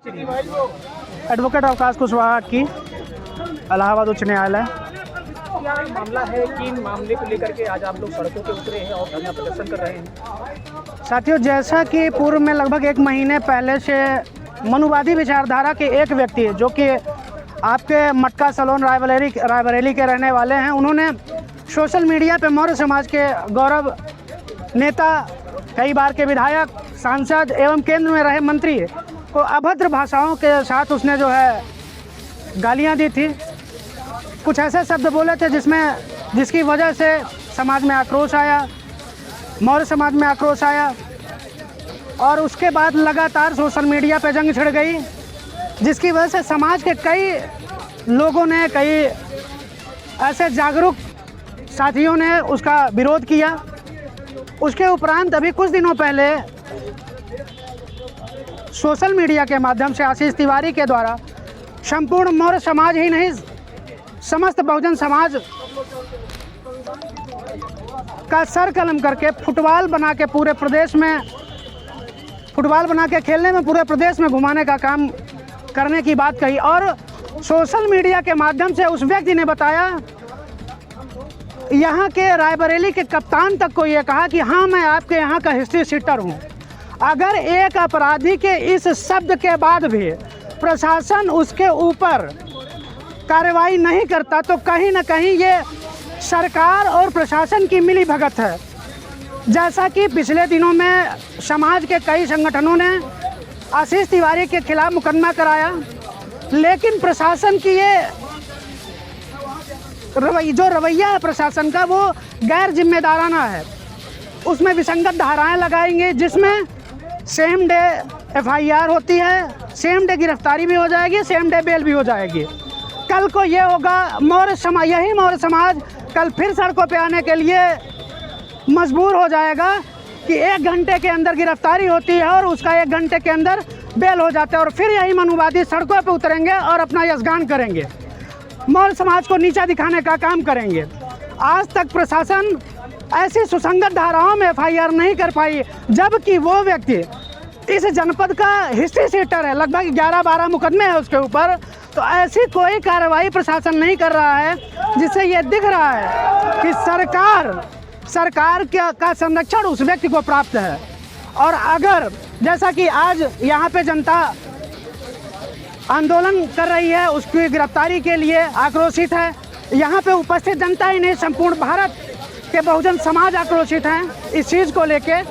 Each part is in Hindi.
एडवोकेट अवकाश कुशवाहा की इलाहाबाद उच्च न्यायालय। क्या मामला है कि मामले को लेकर के आज आप लोग सड़कों पे उतरे हैं और धरना प्रदर्शन कर रहे हैं? साथियों, जैसा कि पूर्व में लगभग 1 महीने पहले से मनुवादी विचारधारा के एक व्यक्ति है जो कि आपके मटका सलोन रायबरेली के रहने वाले हैं, उन्होंने सोशल मीडिया पे मौर्य समाज के गौरव नेता, कई बार के विधायक, सांसद एवं केंद्र में रहे मंत्री को अभद्र भाषाओं के साथ उसने जो है गालियां दी थी। कुछ ऐसे शब्द बोले थे जिसकी वजह से समाज में आक्रोश आया, मौर्य समाज में आक्रोश आया और उसके बाद लगातार सोशल मीडिया पे जंग छिड़ गई, जिसकी वजह से समाज के कई लोगों ने, कई ऐसे जागरूक साथियों ने उसका विरोध किया। उसके उपरांत अभी कुछ दिनों पहले सोशल मीडिया के माध्यम से आशीष तिवारी के द्वारा संपूर्ण मौर्य समाज ही नहीं, समस्त बहुजन समाज का सर कलम करके फुटबॉल बना के पूरे प्रदेश में, फुटबॉल बना के खेलने में पूरे प्रदेश में घुमाने का काम करने की बात कही। और सोशल मीडिया के माध्यम से उस व्यक्ति ने बताया, यहाँ के रायबरेली के कप्तान तक को ये कहा कि हाँ, मैं आपके यहाँ का हिस्ट्री सीटर हूँ। अगर एक अपराधी के इस शब्द के बाद भी प्रशासन उसके ऊपर कार्रवाई नहीं करता तो कहीं ना कहीं ये सरकार और प्रशासन की मिली भगत है। जैसा कि पिछले दिनों में समाज के कई संगठनों ने आशीष तिवारी के खिलाफ मुकदमा कराया, लेकिन प्रशासन की ये जो रवैया है प्रशासन का, वो गैर जिम्मेदाराना है। उसमें विसंगत धाराएं लगाएंगे, जिसमें सेम डे FIR होती है, सेम डे गिरफ्तारी भी हो जाएगी, सेम डे बेल भी हो जाएगी। कल को ये होगा, यही मौर्य समाज कल फिर सड़कों पे आने के लिए मजबूर हो जाएगा कि 1 घंटे के अंदर गिरफ्तारी होती है और उसका 1 घंटे के अंदर बेल हो जाता है, और फिर यही मनुवादी सड़कों पे उतरेंगे और अपना यशगान करेंगे, मौर्य समाज को नीचा दिखाने का काम करेंगे। आज तक प्रशासन ऐसी सुसंगत धाराओं में FIR नहीं कर पाई, जबकि वो व्यक्ति इस जनपद का हिस्ट्री सीटर है, लगभग 11-12 मुकदमे हैं उसके ऊपर। तो ऐसी कोई कार्रवाई प्रशासन नहीं कर रहा है, जिससे ये दिख रहा है कि सरकार का संरक्षण उस व्यक्ति को प्राप्त है। और अगर जैसा कि आज यहाँ पे जनता आंदोलन कर रही है, उसकी गिरफ्तारी के लिए आक्रोशित है, यहाँ पे उपस्थित जनता ही नहीं, संपूर्ण भारत के बहुजन समाज आक्रोशित हैं इस चीज़ को लेके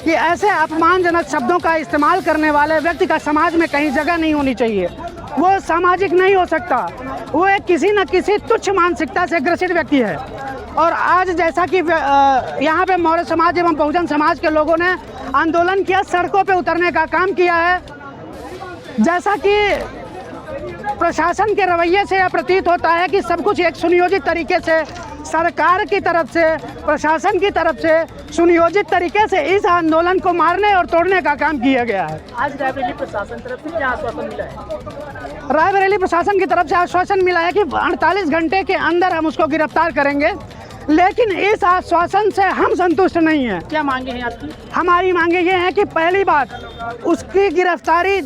कि ऐसे अपमानजनक शब्दों का इस्तेमाल करने वाले व्यक्ति का समाज में कहीं जगह नहीं होनी चाहिए। वो सामाजिक नहीं हो सकता, वो एक किसी न किसी तुच्छ मानसिकता से ग्रसित व्यक्ति है। और आज जैसा कि यहाँ पे मौर्य समाज एवं बहुजन समाज के लोगों ने आंदोलन किया, सड़कों पे उतरने का काम किया है, जैसा कि प्रशासन के रवैये से यह प्रतीत होता है कि सब कुछ एक सुनियोजित तरीके से सरकार की तरफ से, प्रशासन की तरफ से सुनियोजित तरीके से इस आंदोलन को मारने और तोड़ने का काम किया गया है। आज रायबरेली प्रशासन तरफ से क्या आश्वासन मिला है? रायबरेली प्रशासन की तरफ से आश्वासन मिला है कि 48 घंटे के अंदर हम उसको गिरफ्तार करेंगे, लेकिन इस आश्वासन से हम संतुष्ट नहीं हैं। क्या मांगे हैं आपकी? हमारी मांगे ये हैं कि पहली बात, उसकी गिरफ्तारी,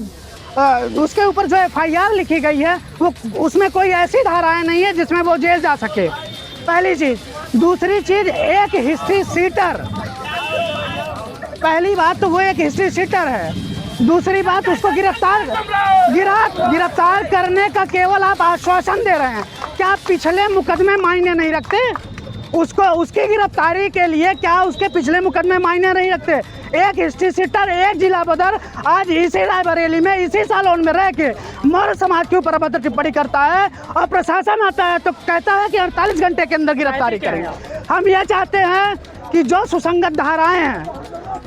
उसके ऊपर जो FIR लिखी गई है वो, उसमें कोई ऐसी धाराएं नहीं है जिसमें वो जेल जा सके, पहली चीज़। दूसरी चीज़, एक हिस्ट्री सीटर, पहली बात तो वो एक हिस्ट्री सीटर है। दूसरी बात, उसको गिरफ्तार करने का केवल आप आश्वासन दे रहे हैं। क्या पिछले मुकदमे मायने नहीं रखते? उसकी गिरफ्तारी के लिए क्या उसके पिछले मुकदमे मायने नहीं रखते? एक हिस्ट्री सीटर, एक जिला बदर आज इसी रायबरेली में, इसी सालोन में रह के मौर्य समाज के ऊपर अभद्र टिप्पणी करता है, और प्रशासन आता है तो कहता है कि 48 घंटे के अंदर गिरफ्तारी करेंगे। हम ये चाहते हैं कि जो सुसंगत धाराएं हैं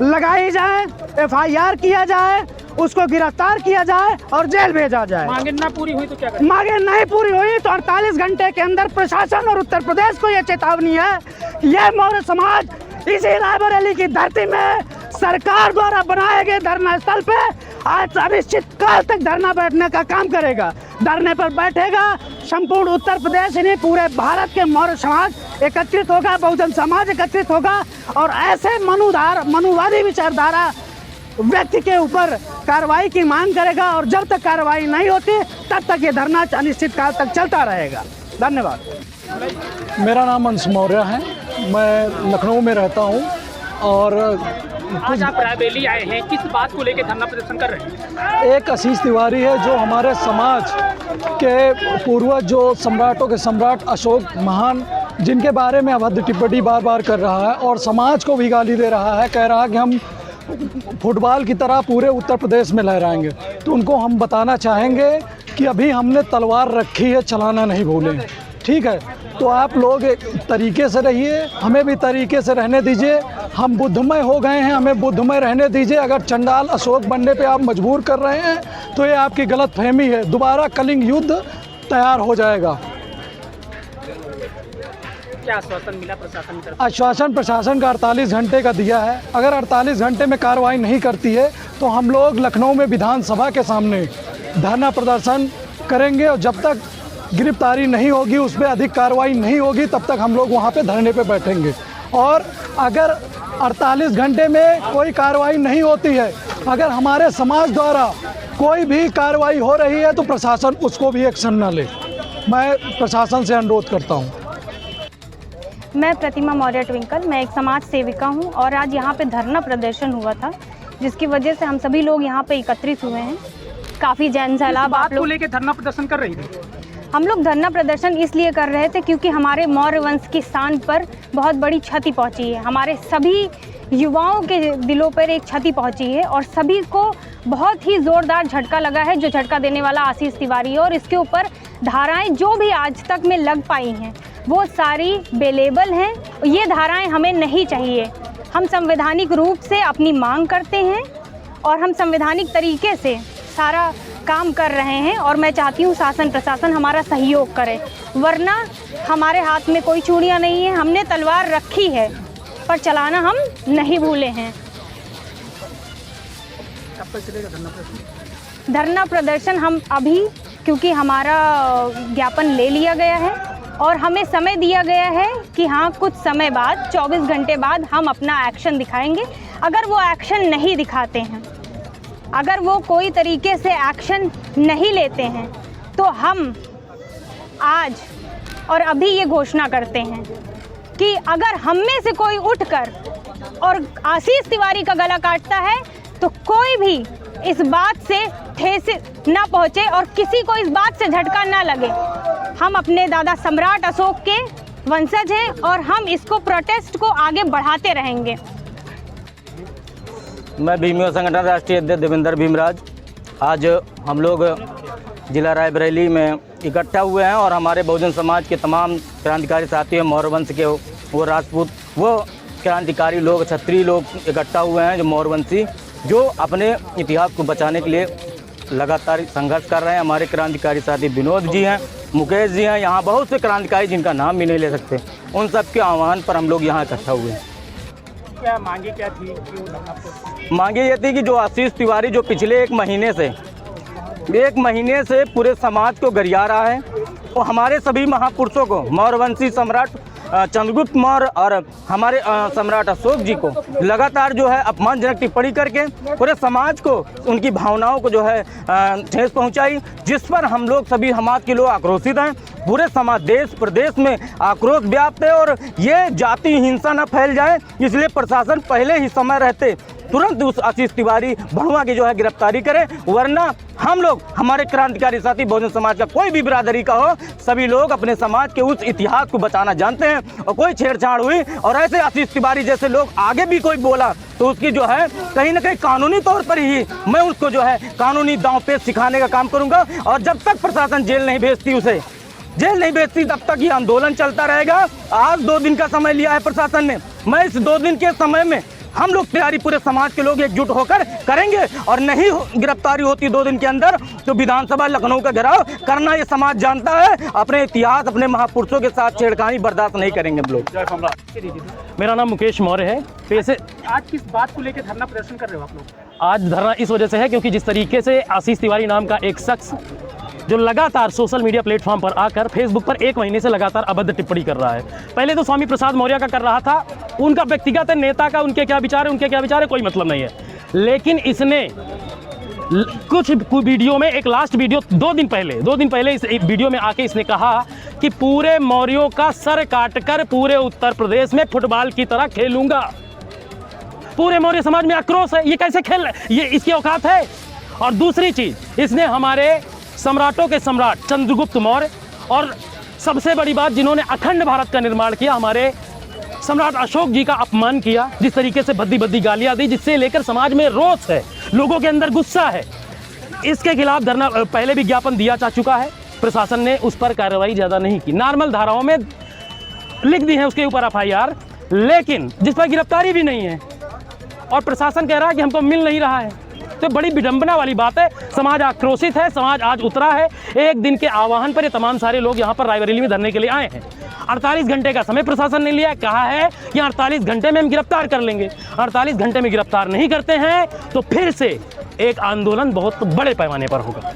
लगाई जाए, FIR किया जाए, उसको गिरफ्तार किया जाए और जेल भेजा जाए। मांगे ना पूरी हुई तो क्या करें? मांगे नहीं पूरी हुई तो 48 घंटे के अंदर प्रशासन और उत्तर प्रदेश को यह चेतावनी है, यह मौर्य समाज इसी रायबरेली की धरती में सरकार द्वारा बनाए गए धरना स्थल पे आज अनिश्चित काल तक धरना बैठने का काम करेगा। धरने पर बैठेगा, संपूर्ण उत्तर प्रदेश नहीं पूरे भारत के मौर्य समाज एकत्रित होगा, बहुजन समाज एकत्रित होगा, और ऐसे मनुवादी विचारधारा व्यक्ति के ऊपर कार्रवाई की मांग करेगा और जब तक कार्रवाई नहीं होती तब तक ये धरना अनिश्चित काल तक चलता रहेगा। धन्यवाद। मेरा नाम अंश मौर्य है, मैं लखनऊ में रहता हूँ और आज आप रायबरेली आए हैं, किस बात को लेकर धरना प्रदर्शन कर रहे हैं? एक आशीष तिवारी है जो हमारे समाज के पूर्वज, जो सम्राटों के सम्राट अशोक महान, जिनके बारे में अभद्र टिप्पणी बार बार कर रहा है और समाज को भी गाली दे रहा है, कह रहा है कि हम फुटबॉल की तरह पूरे उत्तर प्रदेश में लहराएंगे। तो उनको हम बताना चाहेंगे कि अभी हमने तलवार रखी है, चलाना नहीं भूलें। ठीक है, तो आप लोग एक तरीके से रहिए, हमें भी तरीके से रहने दीजिए। हम बुद्धमय हो गए हैं, हमें बुद्धमय रहने दीजिए। अगर चंडाल अशोक बनने पे आप मजबूर कर रहे हैं तो ये आपकी गलत फहमी है। दोबारा कलिंग युद्ध तैयार हो जाएगा। क्या आश्वासन मिला प्रशासन की तरफ? आश्वासन प्रशासन का 48 घंटे का दिया है। अगर 48 घंटे में कार्रवाई नहीं करती है तो हम लोग लखनऊ में विधानसभा के सामने धरना प्रदर्शन करेंगे और जब तक गिरफ्तारी नहीं होगी, उस पर अधिक कार्रवाई नहीं होगी, तब तक हम लोग वहाँ पे धरने पे बैठेंगे। और अगर 48 घंटे में कोई कार्रवाई नहीं होती है, अगर हमारे समाज द्वारा कोई भी कार्रवाई हो रही है तो प्रशासन उसको भी एक्शन न ले। मैं प्रशासन से अनुरोध करता हूँ। मैं प्रतिमा मौर्य ट्विंकल, मैं एक समाज सेविका हूँ और आज यहाँ पे धरना प्रदर्शन हुआ था, जिसकी वजह से हम सभी लोग यहाँ पे एकत्रित हुए हैं। काफ़ी जन सैलाब आप बात को लेकर धरना प्रदर्शन कर रही थी? हम लोग धरना प्रदर्शन इसलिए कर रहे थे क्योंकि हमारे मौर्य वंश की शान पर बहुत बड़ी क्षति पहुंची है। हमारे सभी युवाओं के दिलों पर एक क्षति पहुंची है और सभी को बहुत ही ज़ोरदार झटका लगा है, जो झटका देने वाला आशीष तिवारी है। और इसके ऊपर धाराएं जो भी आज तक में लग पाई हैं वो सारी बेलेबल हैं। ये धाराएं हमें नहीं चाहिए। हम संवैधानिक रूप से अपनी मांग करते हैं और हम संवैधानिक तरीके से सारा काम कर रहे हैं और मैं चाहती हूँ शासन प्रशासन हमारा सहयोग करे, वरना हमारे हाथ में कोई चूड़ियाँ नहीं है। हमने तलवार रखी है पर चलाना हम नहीं भूले हैं। कब तक चलेगा धरना प्रदर्शन? धरना प्रदर्शन हम अभी, क्योंकि हमारा ज्ञापन ले लिया गया है और हमें समय दिया गया है कि हाँ कुछ समय बाद 24 घंटे बाद हम अपना एक्शन दिखाएंगे। अगर वो एक्शन नहीं दिखाते हैं, अगर वो कोई तरीके से एक्शन नहीं लेते हैं तो हम आज और अभी ये घोषणा करते हैं कि अगर हम में से कोई उठकर और आशीष तिवारी का गला काटता है तो कोई भी इस बात से ठेस ना पहुँचे और किसी को इस बात से झटका ना लगे। हम अपने दादा सम्राट अशोक के वंशज हैं और हम इसको प्रोटेस्ट को आगे बढ़ाते रहेंगे। मैं भीमियो संगठन राष्ट्रीय अध्यक्ष देवेंद्र भीमराज। आज हम लोग जिला रायबरेली में इकट्ठा हुए हैं और हमारे बहुजन समाज के तमाम क्रांतिकारी साथी हैं, मौर्य वंश के, वो राजपूत, वो क्रांतिकारी लोग, क्षत्रिय लोग इकट्ठा हुए हैं जो मौर्यवंशी, जो अपने इतिहास को बचाने के लिए लगातार संघर्ष कर रहे हैं। हमारे क्रांतिकारी साथी विनोद जी हैं, मुकेश जी हैं, यहाँ बहुत से क्रांतिकारी जिनका नाम भी नहीं ले सकते। उन सब के आह्वान पर हम लोग यहाँ इकट्ठा हुए हैं। क्या मांगे क्या थी? क्यों धरना प्रदर्शन? मांगे ये थी कि जो आशीष तिवारी जो पिछले एक महीने से पूरे समाज को गरिया रहा है, वो हमारे सभी महापुरुषों को, मौर्यवंशी सम्राट चंद्रगुप्त मौर्य और हमारे सम्राट अशोक जी को लगातार जो है अपमानजनक टिप्पणी करके पूरे समाज को, उनकी भावनाओं को जो है ठेस पहुंचाई, जिस पर हम लोग सभी समाज के लोग आक्रोशित हैं। पूरे समाज, देश प्रदेश में आक्रोश व्याप्त है और ये जाति हिंसा न फैल जाए, इसलिए प्रशासन पहले ही समय रहते तुरंत उस आशीष तिवारी भड़ुआ की जो है गिरफ्तारी करे, वरना हम लोग, हमारे क्रांतिकारी साथी बहुजन समाज का कोई भी बिरादरी का हो, सभी लोग अपने समाज के उस इतिहास को बचाना जानते हैं। और कोई छेड़छाड़ हुई और ऐसे आशीष तिवारी जैसे लोग आगे भी कोई बोला तो उसकी जो है कहीं ना कहीं कानूनी तौर पर ही मैं उसको जो है कानूनी दांव पेच सिखाने का काम करूँगा। और जब तक प्रशासन जेल नहीं भेजती, तब तक ये आंदोलन चलता रहेगा। आज 2 दिन का समय लिया है प्रशासन ने। मैं इस 2 दिन के समय में हम लोग तैयारी पूरे समाज के लोग एकजुट होकर करेंगे और नहीं गिरफ्तारी होती 2 दिन के अंदर तो विधानसभा लखनऊ का घेराव करना ये समाज जानता है। अपने इतिहास, अपने महापुरुषों के साथ छेड़खानी बर्दाश्त नहीं करेंगे हम लोग। मेरा नाम मुकेश मौर्य है। पैसे आज किस बात को लेकर धरना प्रदर्शन कर रहे हो आप लोग? आज धरना इस वजह से है क्योंकि जिस तरीके से आशीष तिवारी नाम का एक शख्स जो लगातार सोशल मीडिया प्लेटफॉर्म पर आकर फेसबुक पर 1 महीने से लगातार अभद्र टिप्पणी कर रहा है। पहले तो स्वामी प्रसाद मौर्य का कर रहा था, उनका व्यक्तिगत नेता का उनके क्या विचार है कोई मतलब नहीं है। लेकिन इसने कुछ वीडियो में, एक लास्ट वीडियो 2 दिन पहले इस वीडियो में आके इसने कहा कि पूरे मौर्यों का सर काटकर पूरे उत्तर प्रदेश में फुटबॉल की तरह खेलूंगा। पूरे मौर्य समाज में आक्रोश है, ये कैसे खेल, ये इसकी औकात है। और दूसरी चीज़, इसने हमारे सम्राटों के सम्राट चंद्रगुप्त मौर्य और सबसे बड़ी बात जिन्होंने अखंड भारत का निर्माण किया, हमारे सम्राट अशोक जी का अपमान किया, जिस तरीके से भद्दी भद्दी गालियाँ दी, जिससे लेकर समाज में रोष है, लोगों के अंदर गुस्सा है। इसके खिलाफ धरना पहले भी ज्ञापन दिया जा चुका है, प्रशासन ने उस पर कार्रवाई ज़्यादा नहीं की, नॉर्मल धाराओं में लिख दी है उसके ऊपर FIR, लेकिन जिस पर गिरफ्तारी भी नहीं है और प्रशासन कह रहा है कि हमको मिल नहीं रहा है। तो बड़ी विडंबना वाली बात है। समाज आक्रोशित है, समाज आज उतरा है। एक दिन के आह्वान पर ये तमाम सारे लोग यहाँ पर रायबरेली में धरने के लिए आए हैं। 48 घंटे का समय प्रशासन ने लिया, कहा है कि 48 घंटे में हम गिरफ्तार कर लेंगे। 48 घंटे में गिरफ्तार नहीं करते हैं तो फिर से एक आंदोलन बहुत बड़े पैमाने पर होगा।